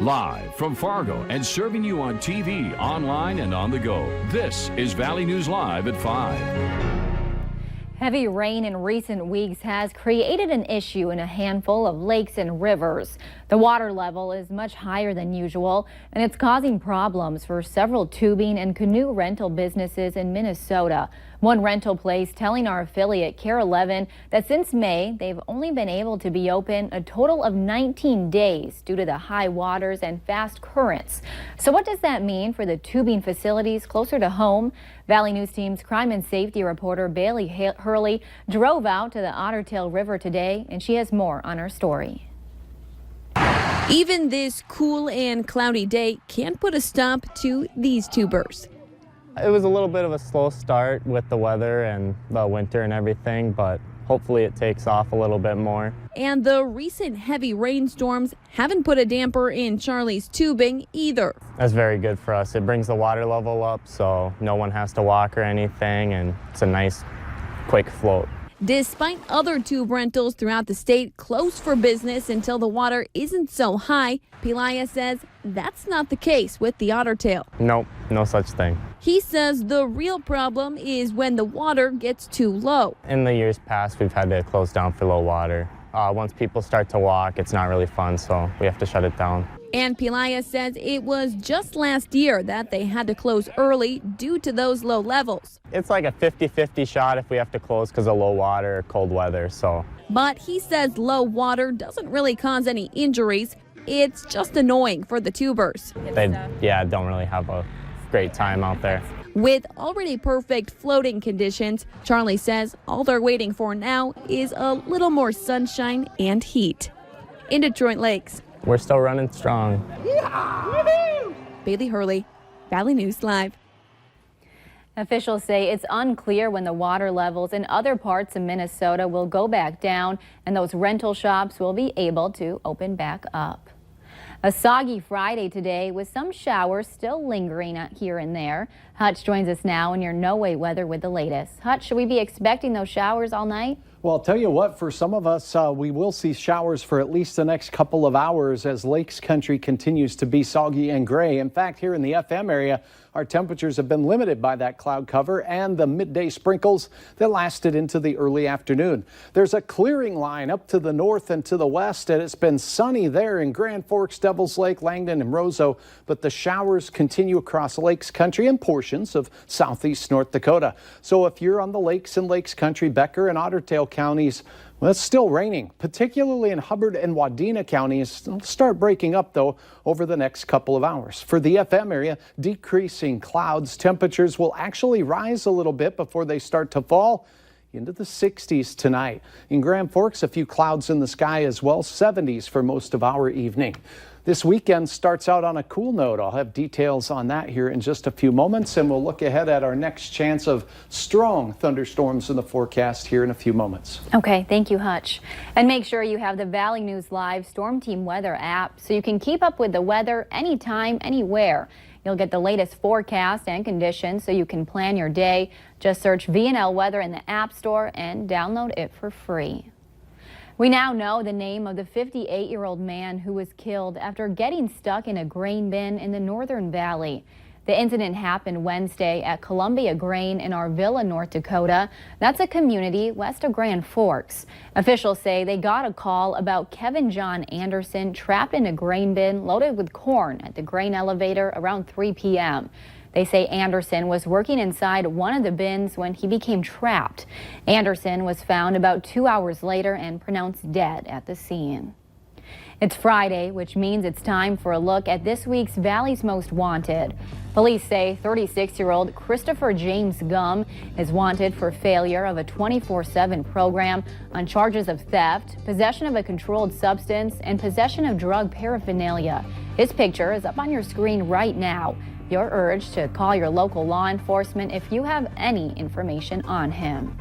Live from Fargo and serving you on TV, online, and on the go. This is Valley News Live at 5. Heavy rain in recent weeks has created an issue in a handful of lakes and rivers. The water level is much higher than usual, and it's causing problems for several tubing and canoe rental businesses in Minnesota. One rental place telling our affiliate KARE 11 that since May, they've only been able to be open a total of 19 days due to the high waters and fast currents. So what does that mean for the tubing facilities closer to home? Valley News Team's crime and safety reporter Bailey Hurley drove out to the Otter Tail River today, and she has more on her story. Even this cool and cloudy day can't put a stop to these tubers. It was a little bit of a slow start with the weather and the winter and everything, but hopefully it takes off a little bit more. And the recent heavy rainstorms haven't put a damper in Charlie's tubing either. That's very good for us. It brings the water level up so no one has to walk or anything, and it's a nice quick float. Despite other tube rentals throughout the state closed for business until the water isn't so high, Pelayo says that's not the case with the Otter Tail. Nope, no such thing. He says the real problem is when the water gets too low. In the years past, we've had to close down for low water. Once people start to walk, it's not really fun, so we have to shut it down. And Pelayo says it was just last year that they had to close early due to those low levels. It's like a 50-50 shot if we have to close because of low water or cold weather. But he says low water doesn't really cause any injuries. It's just annoying for the tubers. They don't really have a great time out there. With already perfect floating conditions, Charlie says all they're waiting for now is a little more sunshine and heat. In Detroit Lakes, we're still running strong. Yeah! Bailey Hurley, Valley News Live. Officials say it's unclear when the water levels in other parts of Minnesota will go back down and those rental shops will be able to open back up. A soggy Friday today with some showers still lingering here and there. Hutch joins us now in your No Wait weather with the latest. Hutch, should we be expecting those showers all night? Well, I'll tell you what, for some of us, we will see showers for at least the next couple of hours as Lakes Country continues to be soggy and gray. In fact, here in the FM area, our temperatures have been limited by that cloud cover and the midday sprinkles that lasted into the early afternoon. There's a clearing line up to the north and to the west, and it's been sunny there in Grand Forks, Devils Lake, Langdon, and Roseau, but the showers continue across Lakes Country and portions of southeast North Dakota. So if you're on the lakes in Lakes Country, Becker and Otter Tail counties, well, it's still raining, particularly in Hubbard and Wadena counties. It'll start breaking up, though, over the next couple of hours. For the FM area, decreasing clouds. Temperatures will actually rise a little bit before they start to fall into the 60s tonight. In Grand Forks, a few clouds in the sky as well, 70s for most of our evening. This weekend starts out on a cool note. I'll have details on that here in just a few moments, and we'll look ahead at our next chance of strong thunderstorms in the forecast here in a few moments. Okay, thank you, Hutch. And make sure you have the Valley News Live Storm Team Weather app so you can keep up with the weather anytime, anywhere. You'll get the latest forecast and conditions so you can plan your day. Just search VNL Weather in the App Store and download it for free. We now know the name of the 58-year-old man who was killed after getting stuck in a grain bin in the Northern Valley. The incident happened Wednesday at Columbia Grain in Arvilla, North Dakota. That's a community west of Grand Forks. Officials say they got a call about Kevin John Anderson trapped in a grain bin loaded with corn at the grain elevator around 3 p.m. They say Anderson was working inside one of the bins when he became trapped. Anderson was found about 2 hours later and pronounced dead at the scene. It's Friday, which means it's time for a look at this week's Valley's Most Wanted. Police say 36-year-old Christopher James Gum is wanted for failure of a 24/7 program on charges of theft, possession of a controlled substance, and possession of drug paraphernalia. His picture is up on your screen right now. You're urged to call your local law enforcement if you have any information on him.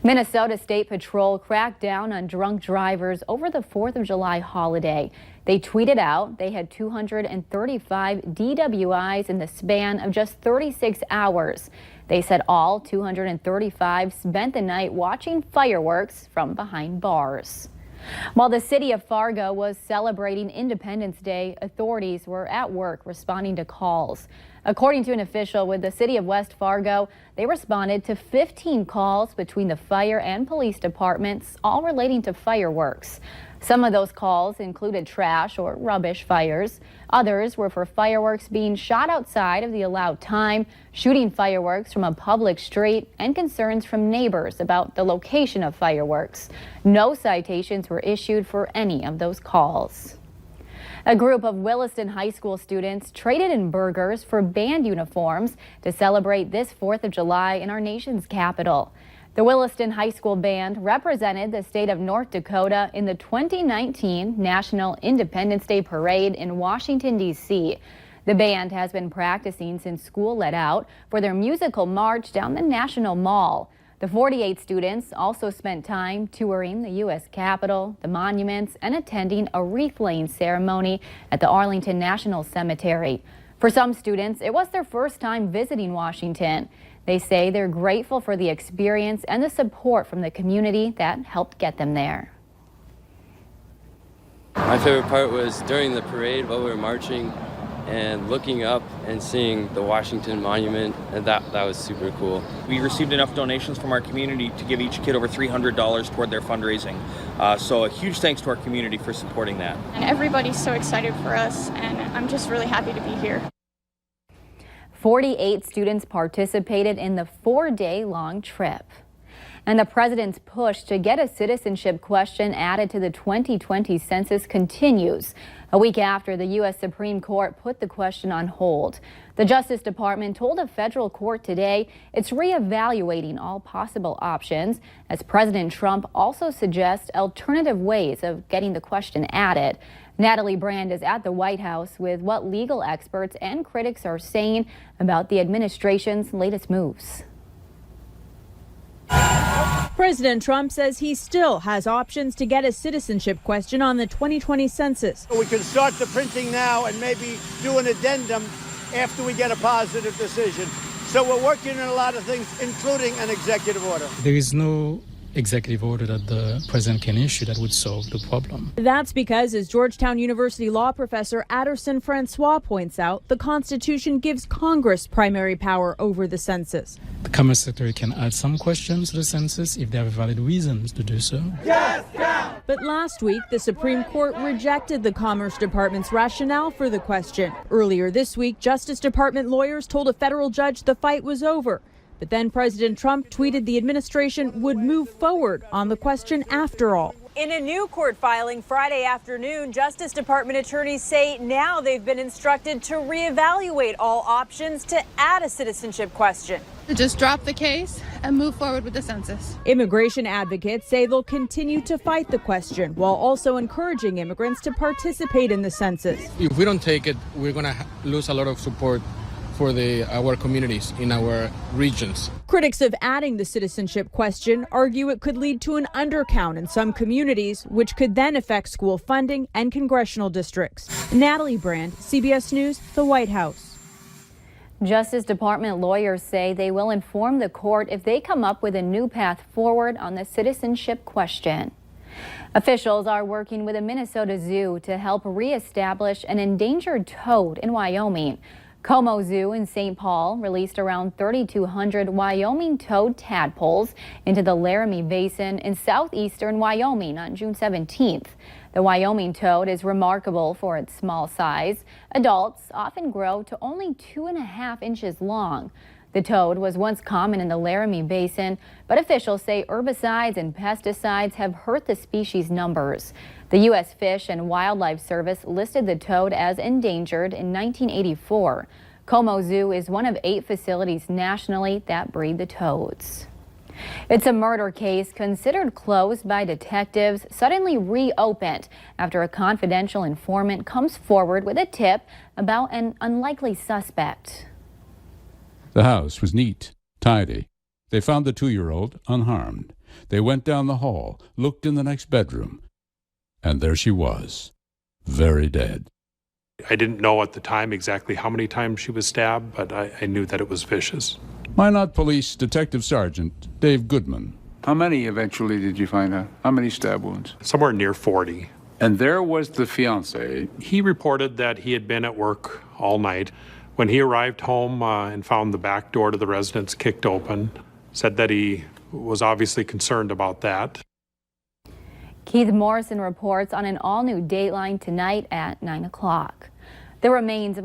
Minnesota State Patrol cracked down on drunk drivers over the 4th of July holiday. They tweeted out they had 235 DWIs in the span of just 36 hours. They said all 235 spent the night watching fireworks from behind bars. While the city of Fargo was celebrating Independence Day, authorities were at work responding to calls. According to an official with the city of West Fargo, they responded to 15 calls between the fire and police departments, all relating to fireworks. Some of those calls included trash or rubbish fires. Others were for fireworks being shot outside of the allowed time, shooting fireworks from a public street, and concerns from neighbors about the location of fireworks. No citations were issued for any of those calls. A group of Williston High School students traded in burgers for band uniforms to celebrate this 4th of July in our nation's capital. The Williston High School Band represented the state of North Dakota in the 2019 National Independence Day Parade in Washington, D.C. The band has been practicing since school let out for their musical march down the National Mall. The 48 students also spent time touring the U.S. Capitol, the monuments, and attending a wreath-laying ceremony at the Arlington National Cemetery. For some students, it was their first time visiting Washington. They say they're grateful for the experience and the support from the community that helped get them there. My favorite part was during the parade while we were marching and looking up and seeing the Washington Monument, and that was super cool. We received enough donations from our community to give each kid over $300 toward their fundraising. So a huge thanks to our community for supporting that. And everybody's so excited for us, and I'm just really happy to be here. 48 students participated in the 4-day-long trip. And the president's push to get a citizenship question added to the 2020 census continues. A week after the U.S. Supreme Court put the question on hold, the Justice Department told a federal court today it's reevaluating all possible options as President Trump also suggests alternative ways of getting the question added. Natalie Brand is at the White House with what legal experts and critics are saying about the administration's latest moves. President Trump says he still has options to get a citizenship question on the 2020 census. We can start the printing now and maybe do an addendum after we get a positive decision. So we're working on a lot of things, including an executive order. There is no executive order that the president can issue that would solve the problem. That's because, as Georgetown University law professor Aderson Francois points out, the Constitution gives Congress primary power over the census. The Commerce Secretary can add some questions to the census if they have valid reasons to do so. Yes, count! But last week, the Supreme Court rejected the Commerce Department's rationale for the question. Earlier this week, Justice Department lawyers told a federal judge the fight was over. But then President Trump tweeted the administration would move forward on the question after all. In a new court filing Friday afternoon, Justice Department attorneys say now they've been instructed to reevaluate all options to add a citizenship question. Just drop the case and move forward with the census. Immigration advocates say they'll continue to fight the question while also encouraging immigrants to participate in the census. If we don't take it, we're going to lose a lot of support for our communities in our regions. Critics of adding the citizenship question argue it could lead to an undercount in some communities, which could then affect school funding and congressional districts. Natalie Brand, CBS News, the White House. Justice Department lawyers say they will inform the court if they come up with a new path forward on the citizenship question. Officials are working with a Minnesota zoo to help reestablish an endangered toad in Wyoming. Como Zoo in St. Paul released around 3,200 Wyoming toad tadpoles into the Laramie Basin in southeastern Wyoming on June 17th. The Wyoming toad is remarkable for its small size. Adults often grow to only 2.5 inches long. The toad was once common in the Laramie Basin, but officials say herbicides and pesticides have hurt the species numbers. The U.S. Fish and Wildlife Service listed the toad as endangered in 1984. Como Zoo is one of 8 facilities nationally that breed the toads. It's a murder case considered closed by detectives, suddenly reopened after a confidential informant comes forward with a tip about an unlikely suspect. The house was neat, tidy. They found the 2-year-old unharmed. They went down the hall, looked in the next bedroom, and there she was, very dead. I didn't know at the time exactly how many times she was stabbed, but I knew that it was vicious. Minot Police Detective Sergeant Dave Goodman How many eventually did you find out? How many stab wounds? Somewhere near 40. And there was the fiance. He reported that he had been at work all night. When he arrived home and found the back door to the residence kicked open, said that he was obviously concerned about that. Keith Morrison reports on an all-new Dateline tonight at 9 o'clock. The remains of